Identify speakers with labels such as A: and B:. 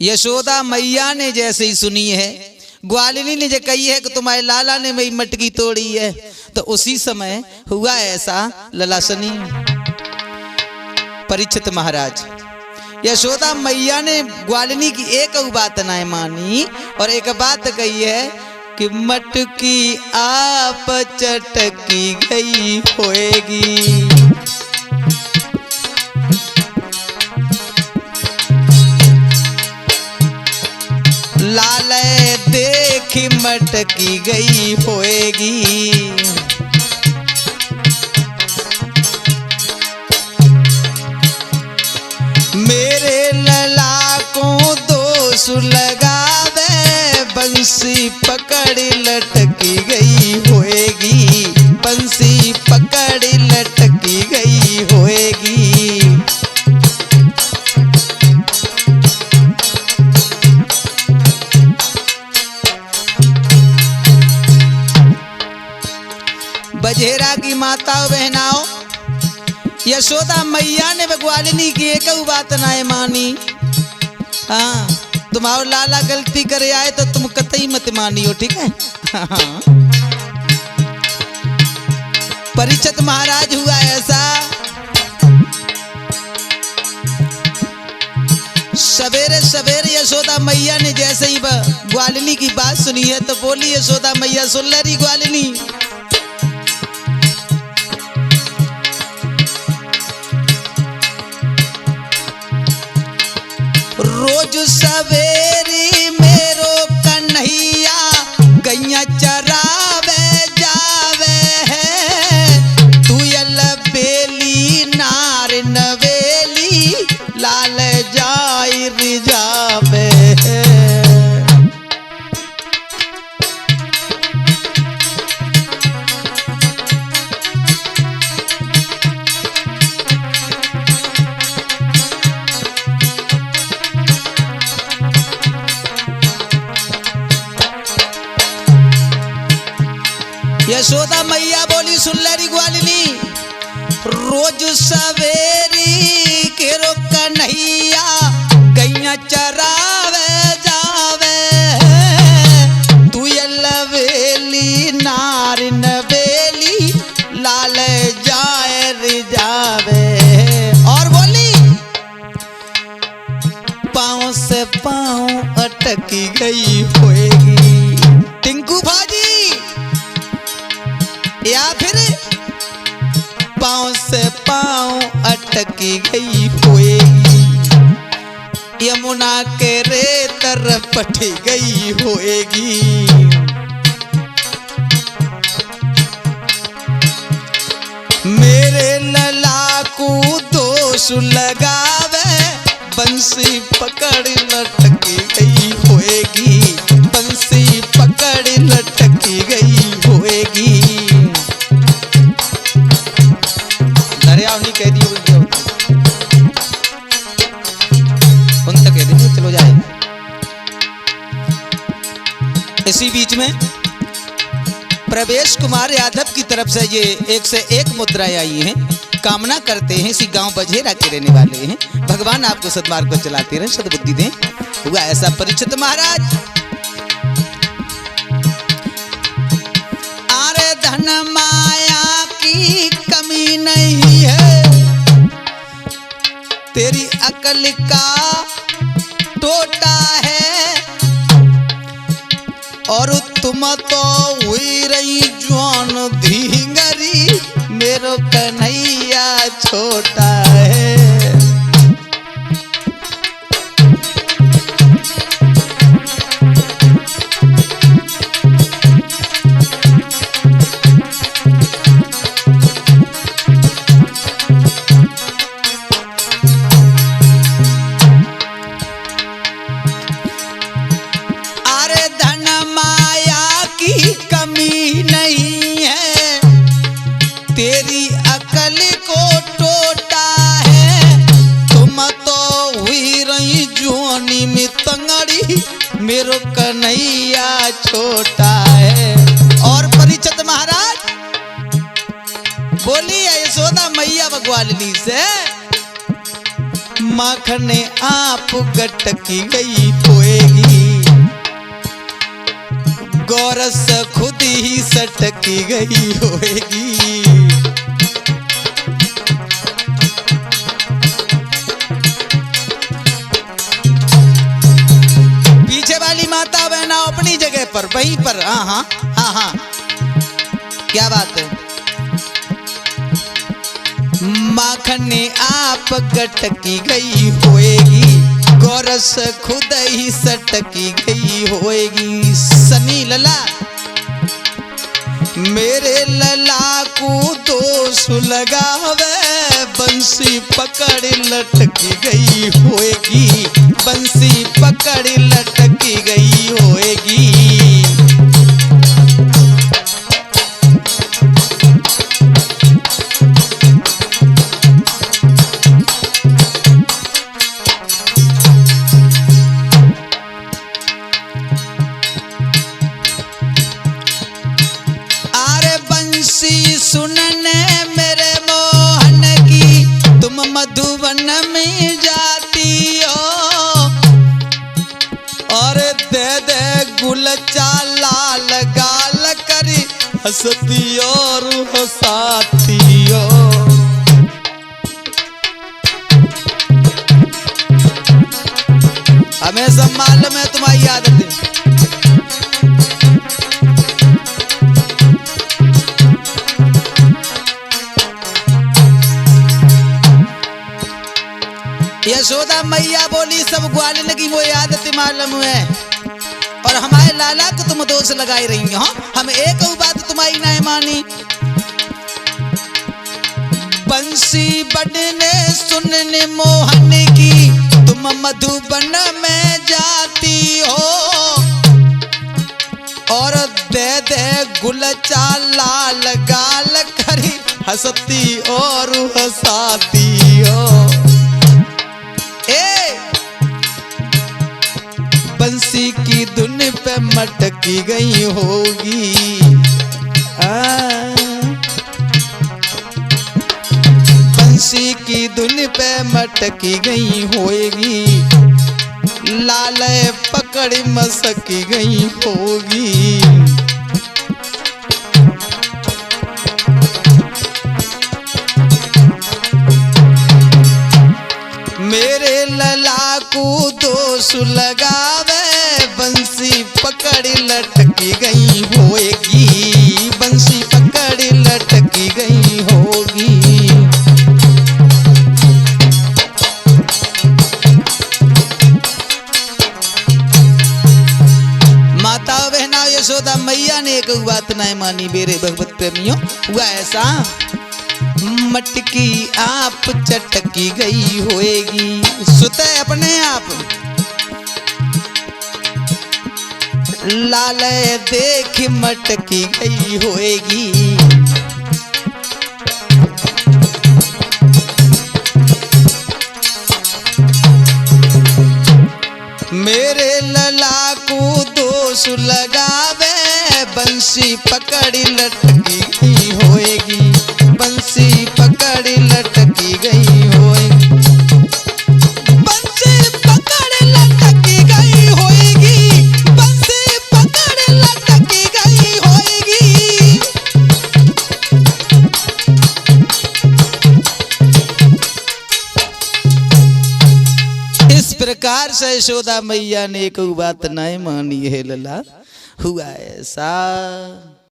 A: यशोदा मैया ने जैसे ही सुनी है, ग्वालिनी ने जो कही है कि तुम्हारे लाला ने मेरी मटकी तोड़ी है, तो उसी समय हुआ ऐसा ललासनी। परीक्षित महाराज, यशोदा मैया ने ग्वालिनी की एक बात ना मानी और एक बात कही है कि मटकी आप चटकी गई होएगी। लाले देखी मटकी गई होएगी। मेरे लला को दोष लगावे, बंसी पकड़ लटकी गई होएगी, बंसी पकड़ लटकी गई होएगी। बजेरा की माताओं बहनाओं, यशोदा मैया ने ग्वालिनी की एक बात ना मानी। हाँ, तुम्हारा लाला गलती करे आए तो तुम कतई मत मानियो, ठीक है। हाँ। परीक्षित महाराज, हुआ ऐसा, सवेरे सवेरे यशोदा मैया ने जैसे ही ग्वालिनी की बात सुनी है तो बोली यशोदा मैया, सुन ले रही ग्वालिनी, रोज सवेरी मेरो कन्हैया गैया चरावे जावे है, तू यल बेली नार नवेली लाल जाई रिजावे है। यशोदा मैया बोली, सुन ले री ग्वालिनी, रोज सवेरी केरो कन्हैया गैया चरावे जावे, तू ये लवेली नार नवेली लाल जाए रिजावे। और बोली, पाँव से पाँव अटकी गई होएगी टिंकू भाजी, या फिर पाँव से पाँव अटकी गई होएगी, यमुना के रेतर पटी गई होएगी। मेरे लला को दोष लगावे, बंसी पकड़ लटकी गई होएगी, बंसी पकड़ लटकी गई होएगी। कह दी उन तक कह दी, चलो जाए। इसी बीच में प्रवेश कुमार यादव की तरफ से ये एक से एक मुद्राएं आई हैं, कामना करते हैं इसी गांव बजेरा के रहने वाले हैं, भगवान आपको सद्मार्ग को चलाते रहे, सद्बुद्धि दें। हुआ ऐसा परीक्षित महाराज, आरे धन माया की कमी नहीं है, तेरी अकल का टोटा है, और तुम तो हुई रही जवान धींगरी, मेरो कन्हैया छोटा है। तेरी अकल को टोटा है, तुम तो हुई रही जुआनी में तंगड़ी, मेरो कन्हैया छोटा है। और परीक्षित महाराज बोली यशोदा मैया ग्वालिनी से, माखन आप गटकी गई होएगी, गोरस खुद ही सटकी गई होएगी। पीछे वाली माता बहना अपनी जगह पर वहीं पर, हाँ हाँ हाँ हाँ, क्या बात है। माखन आप गटकी गई होएगी, गोरस खुद ही सटकी गई होएगी। सनी लला मेरे लला को दोष लगावे, बंसी पकड़ लटकी गई होएगी, बंसी पकड़ लटकी गई होएगी। सुनने मेरे मोहन की तुम मधुबन में जाती हो, और दे दे गुलचा लाल गाल करी हंसती और हंसाती हो। हमें सब मालूम है तुम्हारी आदत है। यशोदा मैया बोली सब ग्वालिन की वो आदत मालूम है, और हमारे लाला को तुम दोष लगाई रही हो। हम एक बात तुम्हारी नहीं मानी। बंसी बड़ने सुनने मोहन की तुम मधुबन में जाती हो, और दे दे गुलचा लाल गाल करी हंसती और हंसाती हो। बंसी की धुन पे मटकी गई होगी, बंसी की धुन पे मटकी गई होगी, लाल पकड़ मसकी गई होगी। मेरे लला को दोष लगावे, बंसी पकड़ लटकी गई होएगी, बंसी पकड़ लटकी गई होगी। माता बहना यशोदा मैया ने एक बात नहीं मानी मेरे भगवत प्रेमियों। हुआ ऐसा, मटकी आप चटकी गई होएगी, सुते अपने आप लाल देख मटकी गई होएगी। मेरे लला को दोष लगावे, बंसी पकड़ लटकी गई होएगी, बंसी पकड़ लटकी गई होएगी, बंसी पकड़ लटकी गई होएगी, बंसी पकड़ लटकी गई होएगी। इस प्रकार से यशोदा मैया ने एक बात नहीं मानी है लला। हुआ ऐसा।